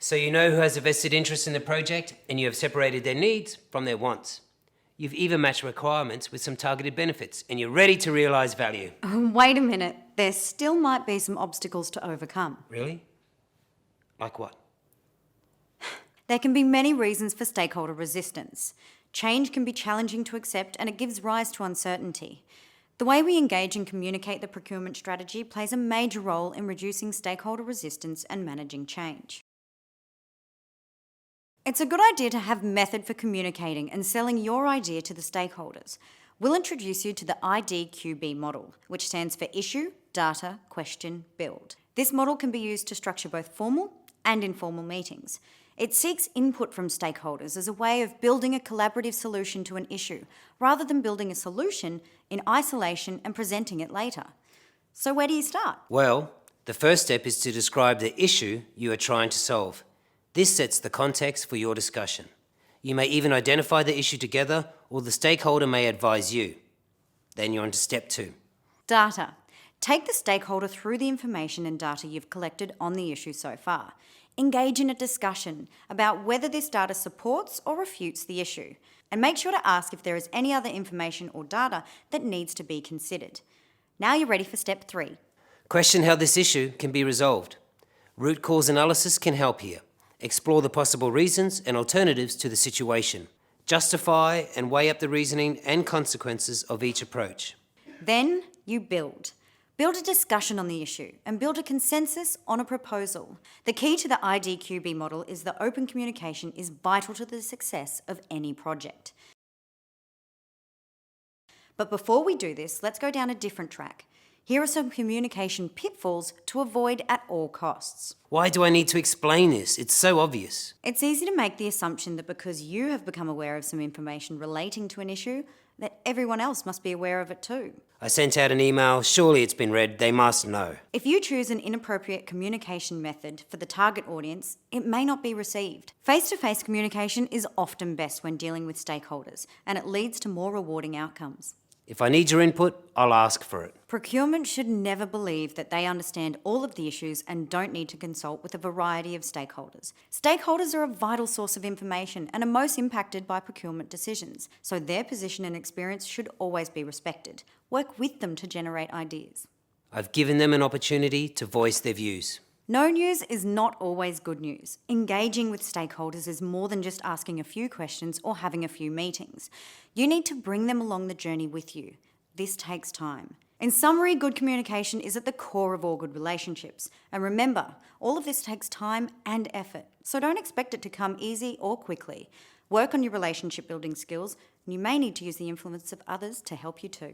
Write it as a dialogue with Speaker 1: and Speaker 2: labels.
Speaker 1: So you know who has a vested interest in the project, and you have separated their needs from their wants. You've even matched requirements with some targeted benefits, and you're ready to realise value.
Speaker 2: Wait a minute, there still might be some obstacles to overcome.
Speaker 1: Really? Like what?
Speaker 2: There can be many reasons for stakeholder resistance. Change can be challenging to accept and it gives rise to uncertainty. The way we engage and communicate the procurement strategy plays a major role in reducing stakeholder resistance and managing change. It's a good idea to have method for communicating and selling your idea to the stakeholders. We'll introduce you to the IDQB model, which stands for Issue, Data, Question, Build. This model can be used to structure both formal and informal meetings. It seeks input from stakeholders as a way of building a collaborative solution to an issue, rather than building a solution in isolation and presenting it later. So where do you start?
Speaker 1: Well, the first step is to describe the issue you are trying to solve. This sets the context for your discussion. You may even identify the issue together, or the stakeholder may advise you. Then you're on to step 2.
Speaker 2: Data. Take the stakeholder through the information and data you've collected on the issue so far. Engage in a discussion about whether this data supports or refutes the issue, and make sure to ask if there is any other information or data that needs to be considered. Now you're ready for step 3.
Speaker 1: Question how this issue can be resolved. Root cause analysis can help here. Explore the possible reasons and alternatives to the situation. Justify and weigh up the reasoning and consequences of each approach.
Speaker 2: Then you build. Build a discussion on the issue and build a consensus on a proposal. The key to the IDQB model is that open communication is vital to the success of any project. But before we do this, let's go down a different track. Here are some communication pitfalls to avoid at all costs.
Speaker 1: Why do I need to explain this? It's so obvious.
Speaker 2: It's easy to make the assumption that because you have become aware of some information relating to an issue, that everyone else must be aware of it too.
Speaker 1: I sent out an email, surely it's been read, they must know.
Speaker 2: If you choose an inappropriate communication method for the target audience, it may not be received. Face-to-face communication is often best when dealing with stakeholders, and it leads to more rewarding outcomes.
Speaker 1: If I need your input, I'll ask for it.
Speaker 2: Procurement should never believe that they understand all of the issues and don't need to consult with a variety of stakeholders. Stakeholders are a vital source of information and are most impacted by procurement decisions, so their position and experience should always be respected. Work with them to generate ideas.
Speaker 1: I've given them an opportunity to voice their views.
Speaker 2: No news is not always good news. Engaging with stakeholders is more than just asking a few questions or having a few meetings. You need to bring them along the journey with you. This takes time. In summary, good communication is at the core of all good relationships. And remember, all of this takes time and effort, so don't expect it to come easy or quickly. Work on your relationship building skills, and you may need to use the influence of others to help you too.